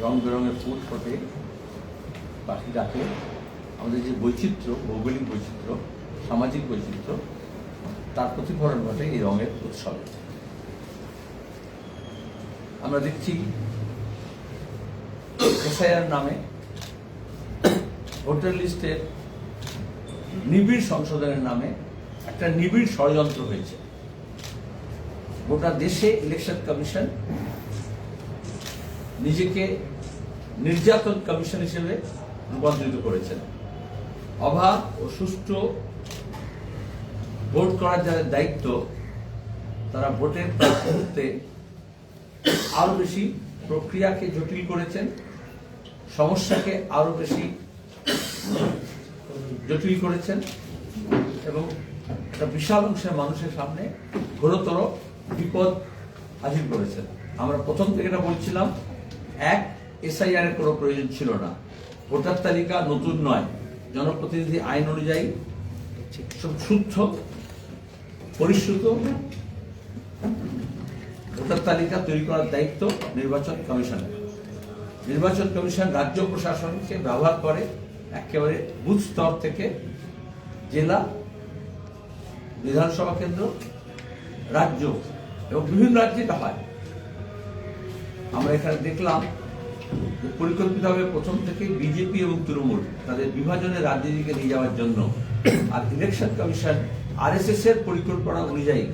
রং বেরঙের ফুল ফোটে, পাখি ডাকে। আমাদের যে বৈচিত্র্য, ভৌগোলিক বৈচিত্র্য, সামাজিক বৈচিত্র্য, তার প্রতিফলন ঘটে এই রঙের উৎসবে। আমরা দেখছি এসআইআর নামে ভোটার লিস্টের নিবিড় সংশোধনের নামে একটা নিবিড় ষড়যন্ত্র হয়েছে। গোটা দেশে ইলেকশন কমিশন নিজেকে নির্যাতন কমিশন হিসেবে রূপান্তরিত করেছেন। অবাধ ও সুষ্ঠু ভোট করার যাদের দায়িত্ব, তারা ভোটের মুহূর্তে আরো বেশি প্রক্রিয়াকে জটিল করেছেন, সমস্যাকে আরো বেশি জটিল করেছেন এবং একটা বিশাল অংশের মানুষের সামনে ঘোরতর বিপদ হাজির করেছেন। আমরা প্রথম থেকে এটা বলছিলাম, এসআইআর এর কোনো প্রয়োজন ছিল না। ভোটার তালিকা নতুন নয়, জনপ্রতিনিধি আইন অনুযায়ী শুদ্ধ পরিশ্রুত ভোটার তালিকা তৈরি করার দায়িত্ব নির্বাচন কমিশনের। নির্বাচন কমিশন রাজ্য প্রশাসনকে ব্যবহার করে একেবারে বুথ স্তর থেকে জেলা, বিধানসভা কেন্দ্র, রাজ্য এবং বিভিন্ন রাজ্যে এটা হয়। আমরা এখানে দেখলাম যে পরিকল্পিতভাবে প্রথম থেকে বিজেপি এবং তৃণমূল তাদের বিভাজনের রাজনীতিকে নিয়ে যাওয়ার জন্য, আর ইলেকশন কমিশন আরএসএস এর পরিকল্পনা অনুযায়ী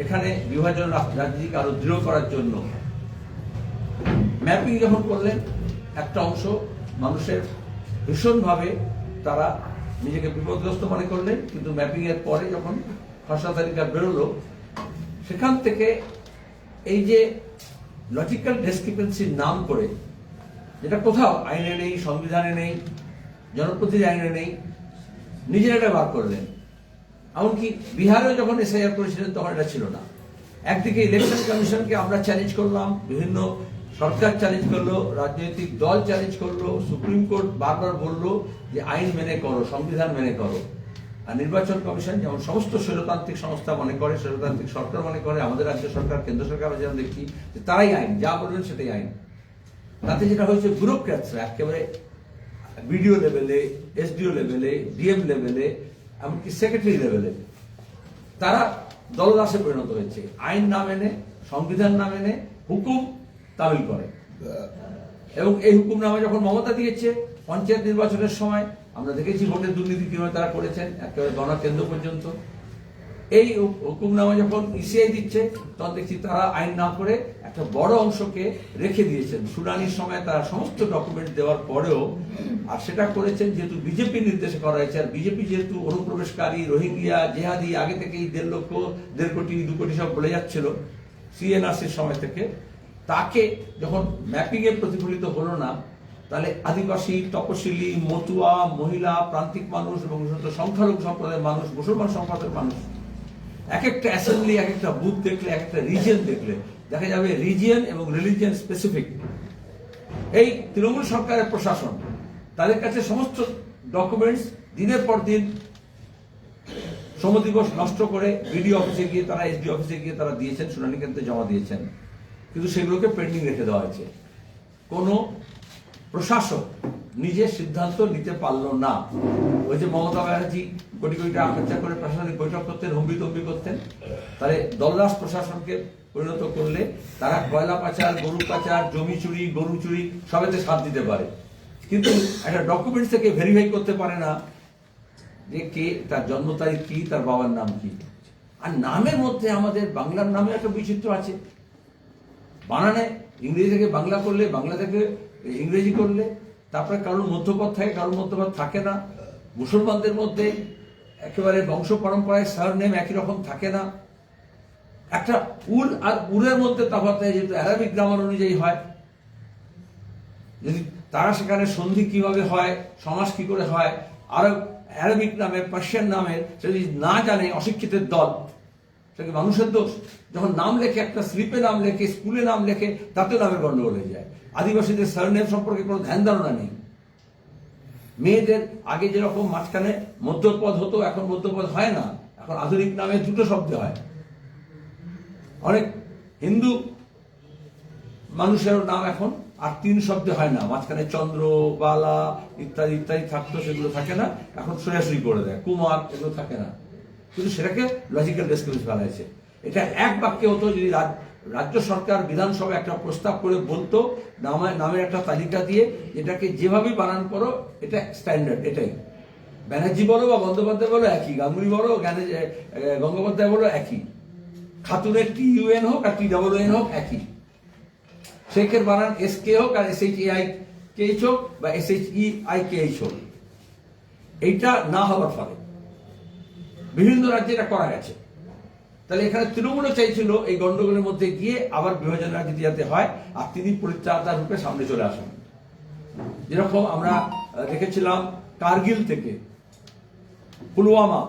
এখানে বিভাজন রাজনীতিকে আরো দৃঢ় করার জন্য ম্যাপিং যখন করলেন, একটা অংশ মানুষের ভীষণভাবে তারা নিজেকে বিপদগ্রস্ত মনে করলেন। কিন্তু ম্যাপিং এর পরে যখন খসড়া তালিকা বেরোলো, সেখান থেকে এই যে লজিক্যাল ডিসক্রিপেন্সির নাম করে, যেটা কোথাও আইনে নেই, সংবিধানে নেই, জনপ্রতিনিধি আইনে নেই, নিজেরা এটা বার করলেন। এমনকি বিহারেও যখন এসআইআর করেছিলেন তখন এটা ছিল না। একদিকে ইলেকশন কমিশনকে আমরা চ্যালেঞ্জ করলাম, বিভিন্ন সরকার চ্যালেঞ্জ করলো, রাজনৈতিক দল চ্যালেঞ্জ করলো, সুপ্রিম কোর্ট বারবার বললো যে আইন মেনে করো, সংবিধান মেনে করো। আর নির্বাচন কমিশন যেমন সমস্ত স্বৈরতান্ত্রিক সংস্থা মনে করে, স্বৈরতান্ত্রিক সরকার মনে করে, আমাদের রাজ্য সরকার, কেন্দ্র সরকার আমরা যেমন দেখছি যে তারাই আইন, যা বলবেন সেটাই আইন। তাতে যেটা হয়েছে, ব্যুরোক্র্যাটসরা একেবারে বিডিও লেভেলে, এসডিও লেভেলে, ডিএম লেভেলে, এমনকি সেক্রেটারি লেভেলে তারা দলদাসে পরিণত হয়েছে। আইন না মেনে, সংবিধান না মেনে হুকুম তামিল করে। এবং এই হুকুমনামা যখন মমতা দিয়েছে পঞ্চায়েত নির্বাচনের সময়, আমরা দেখেছি ভোটের দুর্নীতি কিভাবে তারা করেছেন একেবারে গণনা কেন্দ্র পর্যন্ত। এই হুকুমনামা যখন ইসিআই দিচ্ছে, তখন দেখছি তারা আইন না করে একটা বড় অংশকে রেখে দিয়েছেন। শুনানির সময় তারা সমস্ত ডকুমেন্ট দেওয়ার পরেও, আর সেটা করেছেন যেহেতু বিজেপির নির্দেশে করা হয়েছে। আর বিজেপি যেহেতু অনুপ্রবেশকারী, রোহিঙ্গিয়া, জেহাদি আগে থেকেই 1.5 লক্ষ, 1.5 কোটি, 2 কোটি সব বলে যাচ্ছিল সিএনআরসির সময় থেকে, তাকে যখন ম্যাপিং এ প্রতিফলিত হলো না, তাহলে আদিবাসী, তপশিলি, মতুয়া, মহিলা, প্রান্তিক মানুষ এবং সংখ্যালঘু সম্প্রদায়ের মানুষ, মুসলমান সম্প্রদায়ের মানুষ, এক একটা অ্যাসেম্বলি, এক একটা বুথ দেখলে, এক একটা রিজিয়ন দেখলে দেখা যাবে রিজিয়ন এবং রিলিজিয়ন স্পেসিফিক। এই তৃণমূল সরকারের প্রশাসন তাদের কাছে সমস্ত ডকুমেন্টস দিনের পর দিন শ্রম দিবস নষ্ট করে বিডিও অফিসে গিয়ে, তারা এসডি অফিসে গিয়ে তারা দিয়েছেন, শুনানি কেন্দ্রে জমা দিয়েছেন, কিন্তু সেগুলোকে পেন্ডিং রেখে দেওয়া হয়েছে। কোনো প্রশাসক নিজে সিদ্ধান্ত নিতে পারলো না। ওই যে মমতা ব্যানার্জি কোটি কোটি টাকা খরচা করে প্রশাসনিক বৈঠক করতেন, হম্বি করতেন, তাহলে দলদাস প্রশাসনকে পরিণত করলে তারা কয়লা পাচার, গরু পাচার, জমি চুরি, গরু চুরি সবেতে সাথ দিতে পারে, কিন্তু একটা ডকুমেন্টস থেকে ভেরিফাই করতে পারে না যে কে, তার জন্ম তারিখ কি, তার বাবার নাম কি। আর নামের মধ্যে আমাদের বাংলার নামে একটা বৈচিত্র্য আছে। বানানে ইংরেজি থেকে বাংলা করলে, বাংলা থেকে ইংরেজি করলে, তারপরে কারোর মধ্যপদ থাকে, কারোর মধ্যপদ থাকে না। মুসলমানদের মধ্যে একেবারে বংশ পরম্পরায় সারনেম একই রকম থাকে না। একটা উল আর উলের মধ্যে তফাৎ, যেহেতু অ্যারাবিক গ্রামার অনুযায়ী হয়, যদি তারা সেখানে সন্ধি কিভাবে হয়, সমাস কি করে হয়, আরো অ্যারাবিক নামের, পার্সিয়ান নামের সে যদি না জানে, অশিক্ষিতের দল, সেটা মানুষের দোষ। যখন নাম লেখে, একটা স্লিপে নাম লেখে, স্কুলে নাম লেখে, তাতেও নামের গন্ডগোল হয়ে যায়। আদিবাসীদের সারনেম সম্পর্কে কোনো ধ্যান ধারণা নেই। মেয়েদের আগে যেরকম মাঝখানে মধ্যপদ হতো, এখন মধ্যপদ হয় না, এখন আধুনিক নামে 2টো শব্দ হয়। অনেক হিন্দু মানুষের নাম এখন আর 3 শব্দে হয় না, মাঝখানে চন্দ্র, বালা ইত্যাদি ইত্যাদি থাকতো, সেগুলো থাকে না, এখন সোজাসুজি করে দেয়, কুমার এগুলো থাকে না, কিন্তু সেটাকে লজিক্যাল ডেসক্রিপশন ফেলা হয়েছে। এটা এক বাক্যে হতো যদি রাজ্য সরকার বিধানসভা একটা প্রস্তাব করে বলতো নামের একটা তালিকা দিয়ে এটাকে যেভাবেই বানান করো, এটা স্ট্যান্ডার্ড, এটাই। ব্যানার্জি বলো বা বন্দ্যোপাধ্যায় বলো একই, গাঙ্গুলি বলো গঙ্গোপাধ্যায় বলো একই, খাতুনের TUN হোক আর TWN হোক একই, শেখের বানান SK হোক আর SHAIKH হোক বা SHEIKH হোক। এইটা না হওয়ার ফলে বিভিন্ন রাজ্যে এটা করা গেছে। তাহলে এখানে তৃণমূলও চাইছিল এই গন্ডগোলের মধ্যে গিয়ে আবার বিভাজন রাজনীতি যাতে হয়, আর তিনি পরিত্রাতা রূপে সামনে চলে আসেন। যেরকম আমরা দেখেছিলাম কার্গিল থেকে পুলওয়ামা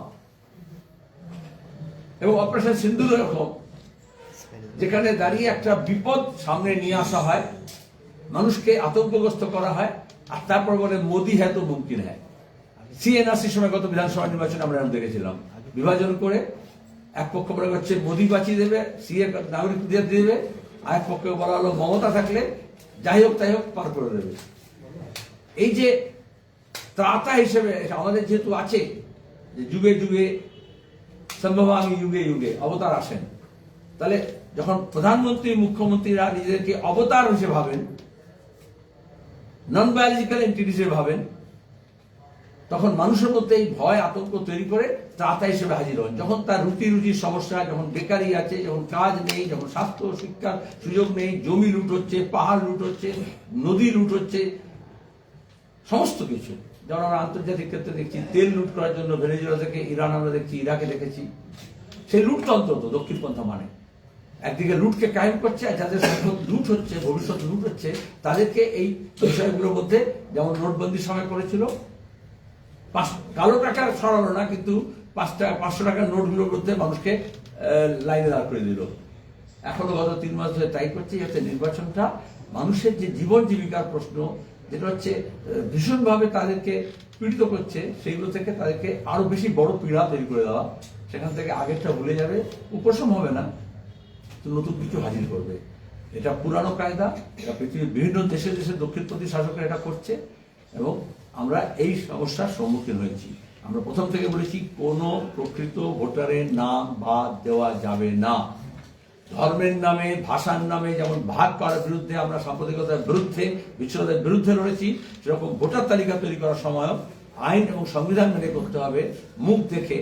এবং অপারেশন সিন্দুর, এরকম যেখানে দাঁড়িয়ে একটা বিপদ সামনে নিয়ে আসা হয়, মানুষকে আতঙ্কগ্রস্ত করা হয়, আর তারপর বলে মোদি হ্যাঁ তো মুমকিন হ্যাঁ। CNRCর সময় গত বিধানসভা নির্বাচনে আমরা এরকম দেখেছিলাম, বিভাজন করে এক পক্ষ বলা হচ্ছে মোদি বাঁচিয়ে দেবে, CA নাগরিকদের দিয়ে দেবে, আর এক পক্ষে বলা হলো মমতা থাকলে যাই হোক তাই হোক পার করে দেবে। এই যে ত্রাতা হিসেবে আমাদের যেহেতু আছে যে যুগে যুগে সম্ভবামী যুগে যুগে অবতার আসেন, তাহলে যখন প্রধানমন্ত্রী মুখ্যমন্ত্রীরা নিজেদেরকে অবতার হিসেবে ভাবেন, নন বায়োলজিক্যাল এন্টিটি হিসেবে ভাবেন, তখন মানুষের মধ্যে এই ভয় আতঙ্ক তৈরি করে ত্রাতা হিসেবে হাজির হন। যখন তার রুটির সমস্যা, যখন বেকারি আছে, যখন কাজ নেই, যখন স্বাস্থ্য শিক্ষার সুযোগ নেই, জমি লুট হচ্ছে, পাহাড় লুট হচ্ছে, নদী লুট হচ্ছে, সমস্ত কিছু। যেমন আমরা আন্তর্জাতিক ক্ষেত্রে দেখছি তেল লুট করার জন্য ভেনেজুয়েলা থেকে ইরান, আমরা দেখছি ইরাকে দেখেছি, সেই লুটতন্ত্র তো দক্ষিণপন্থা মানে একদিকে লুটকে কায়েম করছে, আর যাদের সম্পদ লুট হচ্ছে, ভবিষ্যৎ লুট হচ্ছে, তাদেরকে এই বিষয়গুলোর মধ্যে, যেমন নোটবন্দির সময় করেছিল, কালো টাকা সরালো না, কিন্তু 500 টাকার নোটগুলোর মধ্যে মানুষকে লাইনে দাঁড় করে দিল। এখনো গত 3 মাস ধরে তাই করছে, যাতে নির্বাচনটা মানুষের যে জীবন জীবিকার প্রশ্ন, যেটা হচ্ছে ভীষণভাবে তাদেরকে পীড়িত করছে, সেইগুলো থেকে তাদেরকে আরো বেশি বড় পীড়া তৈরি করে দেওয়া, সেখান থেকে আগেরটা ভুলে যাবে, উপশম হবে না, তো নতুন কিছু হাজির করবে। এটা পুরানো কায়দা, এটা পৃথিবীর বিভিন্ন দেশে দেশে দক্ষিণপন্থী শাসকেরা এটা করছে, এবং আমরা এই সমস্যার সম্মুখীন হয়েছি। আমরা প্রথম থেকে বলেছি কোনো প্রকৃত ভোটারের নাম বাদ দেওয়া যাবে না। ধর্মের নামে, ভাষার নামে যেমন ভাগ করার বিরুদ্ধে আমরা সাম্প্রদায়িকতার বিরুদ্ধে, বিচ্ছিন্নতার বিরুদ্ধে লড়েছি, সেরকম ভোটার তালিকা তৈরি করার সময়ও আইন এবং সংবিধান মেনে করতে হবে। মুখ দেখে,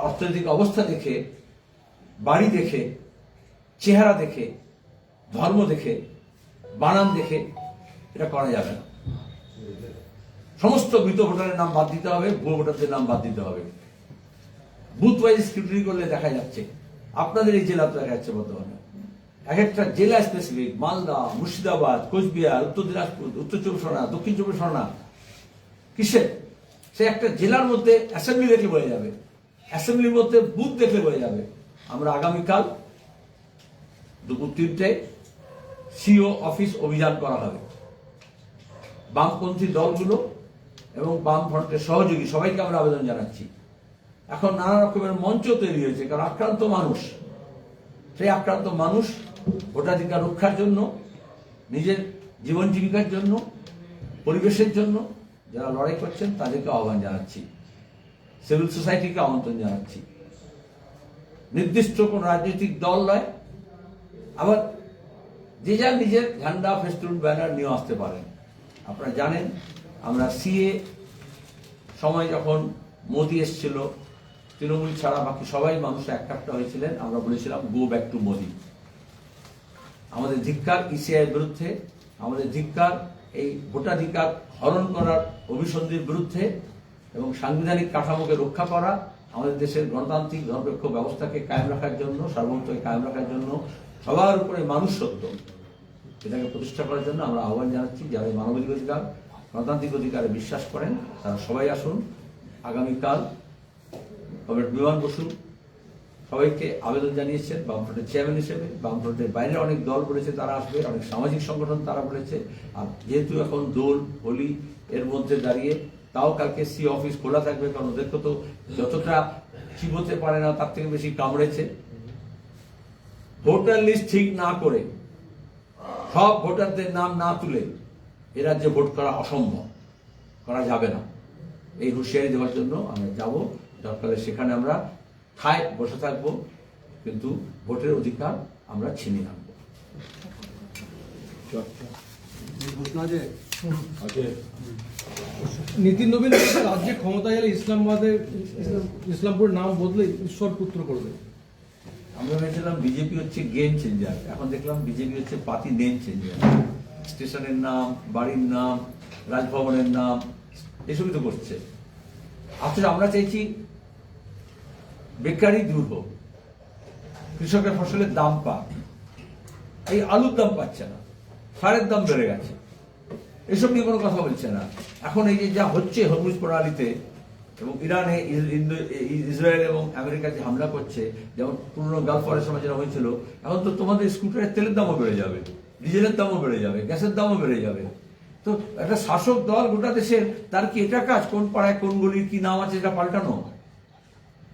অর্থনৈতিক অবস্থা দেখে, বাড়ি দেখে, চেহারা দেখে, ধর্ম দেখে, বানান দেখে এটা করা যাবে না। সমস্ত মৃত ভোটারের নাম বাদ দিতে হবে, ভুয়ো ভোটারদের নাম বাদ দিতে হবে। বুথ ওয়াইজ স্ক্রুটিনি করলে দেখা যাচ্ছে, আপনাদের এই জেলা তো দেখা যাচ্ছে বর্তমানে এক একটা জেলা স্পেসিফিক, মালদা, মুর্শিদাবাদ, কোচবিহার, উত্তর দিনাজপুর, উত্তর 24 পরগনা, দক্ষিণ 24 পরগনা, কিসের সে একটা জেলার মধ্যে অ্যাসেম্বলি দেখলে বোঝা যাবে, অ্যাসেম্বলির মধ্যে বুথ দেখলে বোঝা যাবে। আমরা আগামীকাল দুপুর 3টায় CO অফিস অভিযান করা হবে। বামপন্থী দলগুলো এবং বাম ফ্রন্টের সহযোগী সবাইকে আমরা আবেদন জানাচ্ছি। এখন নানা রকমের মঞ্চ তৈরি হয়েছে, কারণ আক্রান্ত মানুষ, সেই আক্রান্ত মানুষ ভোটাধিকার রক্ষার জন্য, নিজের জীবন জীবিকার জন্য, পরিবেশের জন্য যারা লড়াই করছেন তাদেরকে আহ্বান জানাচ্ছি, সিভিল সোসাইটিকে আমন্ত্রণ জানাচ্ছি। নির্দিষ্ট কোন রাজনৈতিক দল নয়, আবার যে যার নিজের ঝান্ডা, ফেস্টুন, ব্যানার নিয়ে আসতে পারেন। আপনারা জানেন আমরা CA সময় যখন মোদি এসেছিল, তৃণমূল ছাড়া বাকি সবাই মানুষ একটা হয়েছিলেন, আমরা বলেছিলাম গো ব্যাক টু মোদি। আমাদের ধিক্কার ECI এর বিরুদ্ধে, আমাদের ধিক্কার এই ভোটাধিকার হরণ করার অভিসন্ধির বিরুদ্ধে, এবং সাংবিধানিক কাঠামোকে রক্ষা করা, আমাদের দেশের গণতান্ত্রিক ধর্মনিরপেক্ষ ব্যবস্থাকে কায়েম রাখার জন্য, সার্বভৌমত্বকে কায়েম রাখার জন্য, সবার উপরে মানুষ সত্য, এটাকে প্রতিষ্ঠা করার জন্য আমরা আহ্বান জানাচ্ছি। যারা মানবাধিকার অধিকার, গণতান্ত্রিক অধিকারে বিশ্বাস করেন তারা সবাই আসুন। আগামীকাল কমরেড বিমান বসু সবাইকে আবেদন জানিয়েছেন বামফ্রন্টের চেয়ারম্যান হিসেবে। বামফ্রন্টের বাইরে অনেক দল বলেছে তারা আসবে, অনেক সামাজিক সংগঠন তারা বলেছে। আর যেহেতু এখন দোল হোলি এর মধ্যে দাঁড়িয়ে, তাও কালকে CO অফিস খোলা থাকবে, কারণ ওদেরকে তো যতটা চিবোতে পারে না তার থেকে বেশি কামড়েছে। ভোটার লিস্ট ঠিক না করে সব ভোটারদের নাম না তুলে এ রাজ্যে ভোট করা অসম্ভব, করা যাবে না। এই হুঁশিয়ারি দেওয়ার জন্য আমরা যাব, দরকারে সেখানে আমরা ঠায় বসে থাকব, কিন্তু ভোটের অধিকার আমরা ছিনিয়ে আনবো। নীতিন নবীন রাজ্যে ক্ষমতায় এলে ইসলামপুরের নাম বদলে ঈশ্বর পুত্র করবে। আমরা ভেবেছিলাম বিজেপি হচ্ছে গেম চেঞ্জার, এখন দেখলাম বিজেপি হচ্ছে পার্টি নেম চেঞ্জার। স্টেশনের নাম, বাড়ির নাম, রাজভবনের নাম এসবই তো করছে। আসলে আমরা চাইছি বেকারি দূর হোক, কৃষকের ফসলের দাম পাক। এই আলুর দাম পাচ্ছে না, সারের দাম বেড়ে গেছে, এসব নিয়ে কোনো কথা বলছে না। এখন এই যে যা হচ্ছে হরমুজ প্রণালীতে এবং ইরানে ইসরায়েল এবং আমেরিকা যে হামলা করছে, যেমন পুরনো গালফ ওয়ারের সময় যেটা হয়েছিল, এখন তো তোমাদের স্কুটারের তেলের দামও বেড়ে যাবে, ডিজেলের দামও বেড়ে যাবে, গ্যাসের দামও বেড়ে যাবে। তো একটা শাসক দল গোটা দেশের, তার কি এটা কাজ কোন পাড়ায় কোন গলির কি নাম আছে এটা পাল্টানো?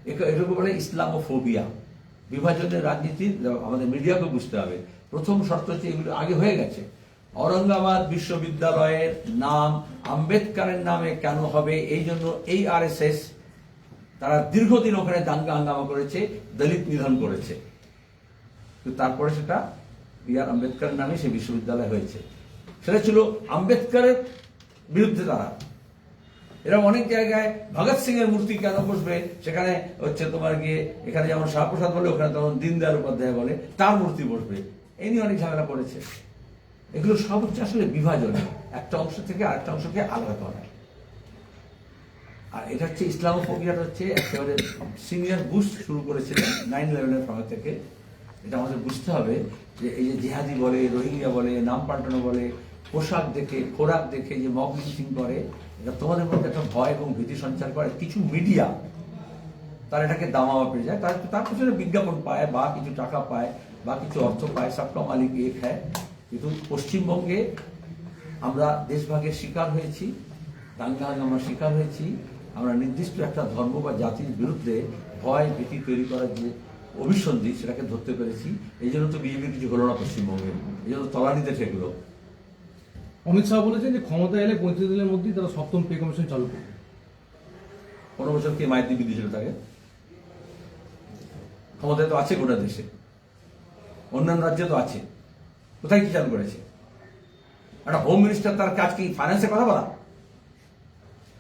এটাকে বলে ইসলামোফোবিয়া, বিভাজনের রাজনীতি। আমাদের মিডিয়াকে বুঝতে হবে। প্রথম শর্ত হচ্ছে এগুলো আগে হয়ে গেছে। ঔরঙ্গাবাদ বিশ্ববিদ্যালয়ের নাম আম্বেদকরের নামে কেন হবে, এই জন্য এই RSS তারা দীর্ঘদিন ওখানে দাঙ্গা হাঙ্গামা করেছে, দলিত নিধন করেছে, তারপরে সেটা B.R. আম্বেদকরের নামে সেই বিশ্ববিদ্যালয় হয়েছে। সেটা ছিল আম্বেদকরের বিরুদ্ধে তারা। এরা অনেক জায়গায় ভগৎ সিং এর মূর্তি কেন বসবে, সেখানে হচ্ছে তোমার গিয়ে এখানে যেমন শাহপ্রসাদ বলে, ওখানে তখন দীনদয়াল উপাধ্যায় বলে, তার মূর্তি বসবে। এই নিয়ে অনেক ঝামেলা করেছে। এগুলো সব হচ্ছে আসলে বিভাজন, একটা অংশ থেকে আরেকটা অংশকে আলাদা করা। আর এটা হচ্ছে ইসলামোফোবিয়াটা হচ্ছে একেবারে সিনিয়র বুশ শুরু করেছিলেন 9/11-এর সময় থেকে। এটা আমাদের বুঝতে হবে যে এই যে জিহাদি বলে, রোহিঙ্গা বলে, নাম পাল্টানো বলে, পোশাক দেখে, খোরাক দেখে যে মব লিঞ্চিং করে, এটা তোমাদের মধ্যে একটা ভয় এবং ভীতি সঞ্চার করে। কিছু মিডিয়া তারা এটাকে দামাওয়া পেয়ে যায়, তার পিছনে বিজ্ঞাপন পায় বা কিছু টাকা পায় বা কিছু অর্থ পায়, সবকা মালিক এক হয়। কিন্তু পশ্চিমবঙ্গে আমরা দেশভাগের শিকার হয়েছি, দাঙ্গা হাঙ্গামার শিকার হয়েছি। আমরা নির্দিষ্ট একটা ধর্ম বা জাতির বিরুদ্ধে ভয় ভীতি তৈরি করার যে অভিসন্ধি, সেটাকে ধরতে পেরেছি। এই জন্য তো বিজেপির কিছু হলো না পশ্চিমবঙ্গে, এই জন্য তলানিতে ঠেকলো। অমিত শাহ বলেছেন যে ক্ষমতা এলে 35 দিনের মধ্যেই তারা 7ম পে কমিশন চালু করবে। 15 বছর কে মায়ের দিব্যি দিয়েছিল তাকে? ক্ষমতায় তো আছে গোটা দেশে, অন্যান্য রাজ্যে তো আছে, কোথায় কি চালু করেছে? একটা হোম মিনিস্টার, তার কাজ কি ফাইন্যান্সের কথা বলা?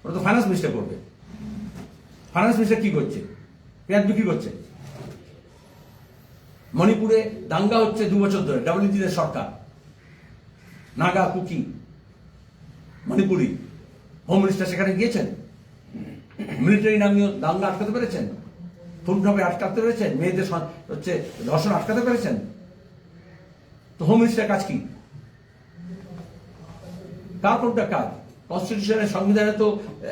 ওরা তো ফাইন্যান্স মিনিস্টার করবে। ফাইন্যান্স মিনিস্টার কি করছে? পেঁয়াজ বিক্রি করছে। মণিপুরে দাঙ্গা হচ্ছে 2 বছর ধরে, WTদের সরকার, নাগা, কুকি, মণিপুরি হোম মিনিস্টার সেখানে গিয়েছেন, মিলিটারি নামিয়ে দাঙ্গা আটকাতে পেরেছেন, খুনভাবে আটকাতে পেরেছেন, মেয়েদের হচ্ছে ধর্ষণ আটকাতে পেরেছেন। তো হোম মিনিস্টার কাজ কি? কার কোনটা কাজ? কনস্টিটিউশনের, সংবিধানে তো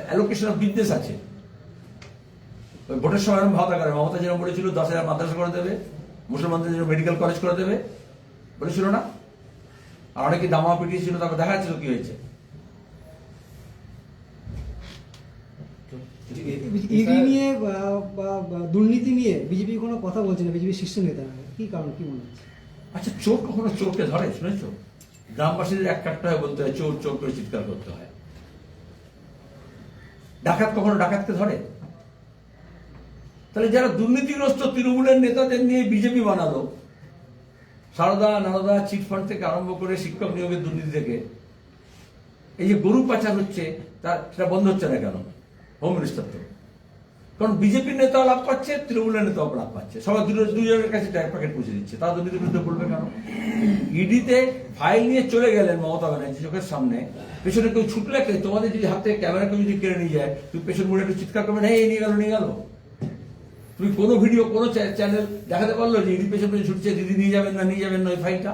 অ্যালোকেশন অফ বিজনেস আছে। ওই ভোটের সময় ভাবনা করে মমতা যেরকম বলেছিল 10,000 মাদ্রাসা করে দেবে, মুসলমানদের জন্য মেডিকেল কলেজ করে দেবে, বলেছিল না? আর অনেকে দামা পিটিয়েছিল, তারপর দেখা যাচ্ছিল কি হয়েছে। ইডি নিয়ে বা দুর্নীতি নিয়ে বিজেপি কোনো কথা বলছে না, বিজেপির শীর্ষ নেতারা। কি কারণ, কি মনে হচ্ছে? আচ্ছা, চোর কখনো চোরকে ধরে শুনেছো? গ্রামবাসীদের এক কাটতে হয়, বলতে হয় চোর চোর করে চিৎকার করতে হয়। ডাকাত কখনো ডাকাতকে ধরে? তাহলে যারা দুর্নীতিগ্রস্ত তৃণমূলের নেতাদের নিয়ে বিজেপি বানালো, সারদা নারদা চিটফান্ড থেকে আরম্ভ করে শিক্ষক নিয়োগের দুর্নীতি থেকে, এই যে গরু পাচার হচ্ছে, সেটা বন্ধ হচ্ছে না কেন? হোম মিনিস্টার তো, কারণ বিজেপির নেতাও লাভ পাচ্ছে, তৃণমূলের নেতাও লাভ পাচ্ছে, সবাই দুজনের কাছে ট্যাগ প্যাকেট পৌঁছে দিচ্ছে। তারা দুর্নীতির বিরুদ্ধে বলবে কেন? ইডিতে ফাইল নিয়ে চলে গেলেন মমতা ব্যানার্জি চোখের সামনে, পেছনে কেউ ছুটলে, তোমাদের যদি হাত থেকে ক্যামেরা কেউ যদি কেড়ে নিয়ে যায়, তুমি পেছন মুড়ে একটু চিৎকার করবে না, এই নিয়ে গেল নিয়ে গেল। তুমি কোনো ভিডিও, কোনো চ্যানেল দেখাতে পারলো যে ইডি পেছন পেছন ছুটছে, দিদি নিয়ে যাবেন না, নিয়ে যাবেন না ওই ফাইলটা?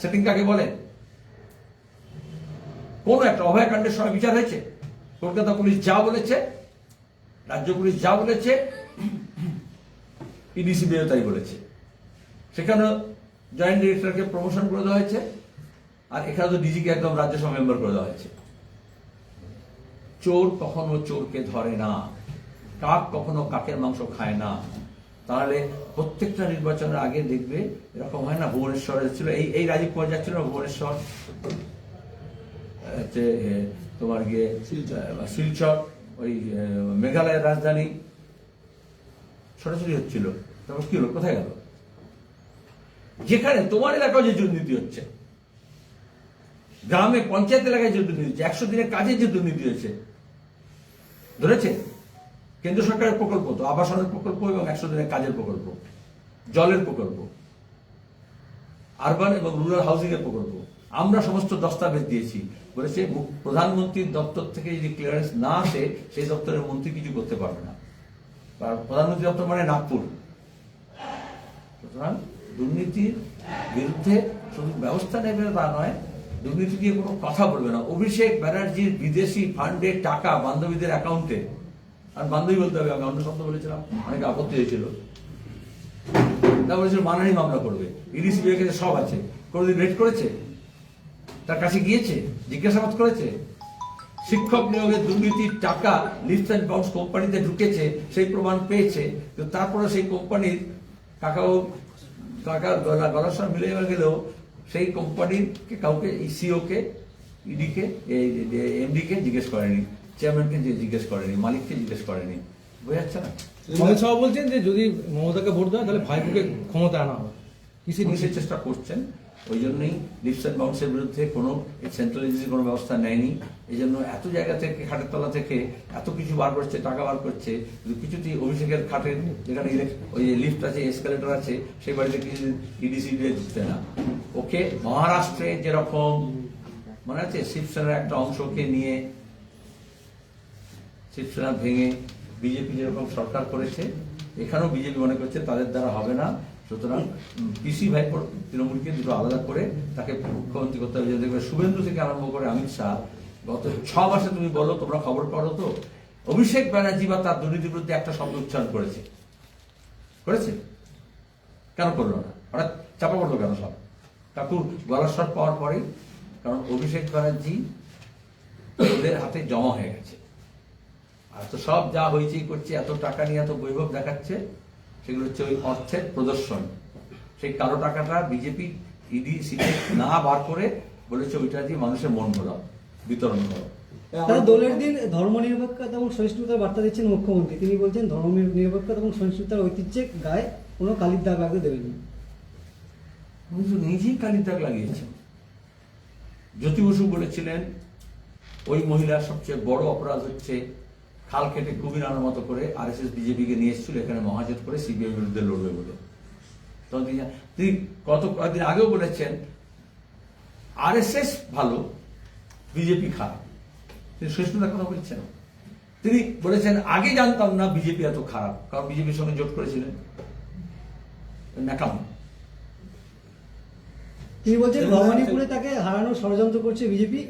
সেটিং কাকে বলে? কোন একটা অভয়াকাণ্ডের সময় বিচার হয়েছে? কলকাতা পুলিশ যা বলেছে, রাজ্য পুলিশ যা বলেছে, ইডিসিবিও তাই বলেছে। সেখানে জয়েন্ট ডিরেক্টরকে প্রমোশন করে দেওয়া হয়েছে, আর এখানে তো ডিজিকে একদম রাজ্যসভা মেম্বার করে দেওয়া হয়েছে। চোর কখনো চোরকে ধরে না, কাক কখনো কাকের মাংস খায় না। তাহলে প্রত্যেকটা নির্বাচনের আগে দেখবে এরকম হয় না, ভুবনেশ্বরে ছিল এই রাজীব কুমার যাচ্ছিল না ভুবনেশ্বর, হচ্ছে তোমার গিয়ে শিলচর, ওই মেঘালয়ের রাজধানী ছোটাছুটি হচ্ছিল, তারপর কি হলো, কোথায় গেল? যেখানে তোমার এলাকায় যে দুর্নীতি হচ্ছে, গ্রামে পঞ্চায়েত এলাকায় যে দুর্নীতি হচ্ছে, 100 দিনের কাজে যে দুর্নীতি হয়েছে, ধরেছে? কেন্দ্র সরকারের প্রকল্প তো, আবাসনের প্রকল্প এবং 100 দিনের কাজের প্রকল্প, জলের প্রকল্প, আরবান এবং রুরাল হাউসিং এর প্রকল্প, আমরা সমস্ত দস্তাবেজ দিয়েছি। বলেছে প্রধানমন্ত্রীর দপ্তর থেকে যদি ক্লিয়ারেন্স না আসে সেই দপ্তরের মন্ত্রী কিছু করতে পারবে না। আর প্রধানমন্ত্রী দপ্তর মানে নাগপুর। সুতরাং দুর্নীতির বিরুদ্ধে শুধু ব্যবস্থা নেবে তা নয়, দুর্নীতি দিয়ে কোনো কথা বলবে না। অভিষেক ব্যানার্জির বিদেশি ফান্ডের টাকা বান্ধবীদের অ্যাকাউন্টে, আর বান্ধবী বলতে হবে, আমি অন্য শব্দ বলেছিলাম, অনেক আপত্তি হয়েছিল, তা বলেছিল মানহানি মামলা করবে। ইডি সিবিআই কাছে সব আছে, কোনোদিন রেড করেছে? তার কাছে গিয়েছে, জিজ্ঞাসাবাদ করেছে? শিক্ষক নিয়োগের দুর্নীতির টাকা লিফট অ্যান্ড বাউন্স কোম্পানিতে ঢুকেছে, সেই প্রমাণ পেয়েছে, তো তারপরে সেই কোম্পানির টাকা গলার সঙ্গে মিলে গেলেও সেই কোম্পানির কাউকে, সিও কে, ইডি কে, এমডি কে জিজ্ঞেস করেনি, চেয়ারম্যানকে জিজ্ঞেস করেনি, মালিককে জিজ্ঞেস করেনি। বোঝাচ্ছে না? অমিত শাহ বলছেন যে যদি মমতাকে ভোট দেয় তাহলে ভাইপোকে ক্ষমতা আনা হবে, পুলিশের চেষ্টা করছেন, ওই জন্যই লিফট অ্যান্ড বাউন্সের বিরুদ্ধে কোনো সেন্ট্রাল এজেন্সি কোনো ব্যবস্থা নেয়নি। এই জন্য এত জায়গা থেকে, খাটের তলা থেকে এত কিছু বার করছে, টাকা বার করছে, কিন্তু কিছুতেই অভিষেকের খাটের যেখানে ওই যে লিফট আছে, এসকালেটর আছে, সেই বাড়িতে কিছু ইডিসি দিয়ে দিচ্ছে না। ওকে মহারাষ্ট্রে যেরকম মনে আছে, শিবসেনার একটা অংশকে নিয়ে শিবসেনা ভেঙে বিজেপি যেরকম সরকার করেছে, এখানেও বিজেপি মনে করছে তাদের দ্বারা হবে না। সুতরাং পিসি ভাইপোর তৃণমূলকে দুটো আলাদা করে তাকে মুখ্যমন্ত্রী করতে হবে। দেখবে শুভেন্দু থেকে আরম্ভ করে অমিত শাহ গত 6 মাসে, তুমি বলো, তোমরা খবর পড়ো তো, অভিষেক ব্যানার্জি বা তার দুর্নীতির বিরুদ্ধে একটা শব্দ উচ্চারণ করেছে? কেন করলো না? হঠাৎ চাপা পড়লো কেন সব? কাকু গলার স্বর পাওয়ার পরেই, কারণ অভিষেক ব্যানার্জি ওদের হাতে জমা হয়ে গেছে। আর তো সব যা হয়েছেই করছে, এত টাকা নিয়ে এত বৈভব দেখাচ্ছে, সেগুলো হচ্ছে ওই অর্থের প্রদর্শন। সেই কালো টাকাটা বিজেপি ইডি সিবিআই না বার করে বলেছে ওইটা দিয়ে মানুষের মন ভরাও, বিতরণ করো। তারা দোলের দিন ধর্মনিরপেক্ষতা এবং সহিষ্ণুতার বার্তা দিচ্ছেন মুখ্যমন্ত্রী। তিনি বলছেন ধর্মনিরপেক্ষতা এবং সহিষ্ণুতার ঐতিহ্যে গায়ে কোনো কালির দাগ লাগতে দেবেনি। উনি তো নিজেই কালির দাগ লাগিয়েছেন। জ্যোতি বসু বলেছিলেন ওই মহিলার সবচেয়ে বড় অপরাধ হচ্ছে খাল কেটে কুমির আনার মতো করে আরএসএস বিজেপিকে নিয়ে এসেছিল এখানে মহাজোট করে সিবিআই বিরুদ্ধে লড়বে বলে। তখন তিনি কয়েকদিন আগেও বলেছেন আরএসএস ভালো, বিজেপি খারাপ। তিনি সহিষ্ণুতার কথা বলছেন। তিনি বলেছেন আগে জানতাম না বিজেপি এত খারাপ, কারণ বিজেপির সঙ্গে জোট করেছিলেন। নাকামি। তিনি বলছেন ভবানীপুরে তাকে হারানোর ষড়যন্ত্র করছে বিজেপি,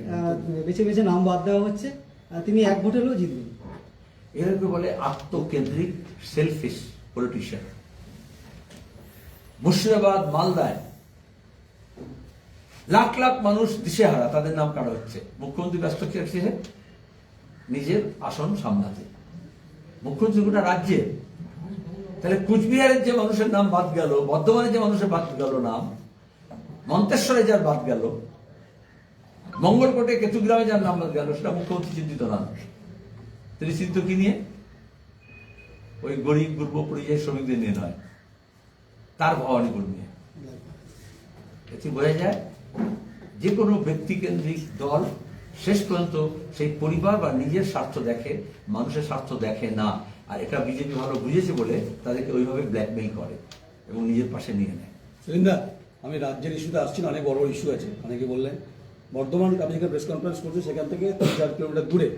বেছে বেছে নাম বাদ দেওয়া হচ্ছে, তিনি 1 ভোট হলেও জিতবেন। এরকে বলে আত্মকেন্দ্রিক সেলফিশ পলিটিশিয়ান। মুর্শিদাবাদ, মালদায় লাখ লাখ মানুষ দিশেহারা, তাদের নাম কাটা হচ্ছে। মুখ্যমন্ত্রী ব্যস্ত রাখছে নিজের আসন সামলাতে। মুখ্যমন্ত্রী গোটা রাজ্যে, তাহলে কুচবিহারের যে মানুষের নাম বাদ গেল, বর্ধমানের যে মানুষের বাদ গেল নাম, মন্তেশ্বরে যার বাদ গেল, মঙ্গলকোটে কেতুগ্রামে যার নাম বাদ গেল, সেটা মুখ্যমন্ত্রী চিন্তিত না। তিনি চিন্তিত কি নিয়ে? ওই গরিব গুর্ব পরিযায়ী শ্রমিকদের নিয়ে নয়, তার ভবানীপুর নিয়ে। এতে বোঝা যায় যে কোনো ব্যক্তিকেন্দ্রিক দল শেষ পর্যন্ত সেই পরিবার বা নিজের স্বার্থ দেখে, মানুষের স্বার্থ দেখে না। আর এটা বিজেপি ভালো বুঝেছে বলে তাদেরকে ওইভাবে ব্ল্যাকমেইল করে এবং নিজের পাশে নিয়ে নেয়। সুরিন্দা, আমি রাজ্যের ইস্যুতে আসছি না, অনেক বড় ইস্যু আছে। অনেকে বললেন বর্ধমান, আপনি যেখানে প্রেস কনফারেন্স করছেন সেখান থেকে 3-4 কিলোমিটার দূরে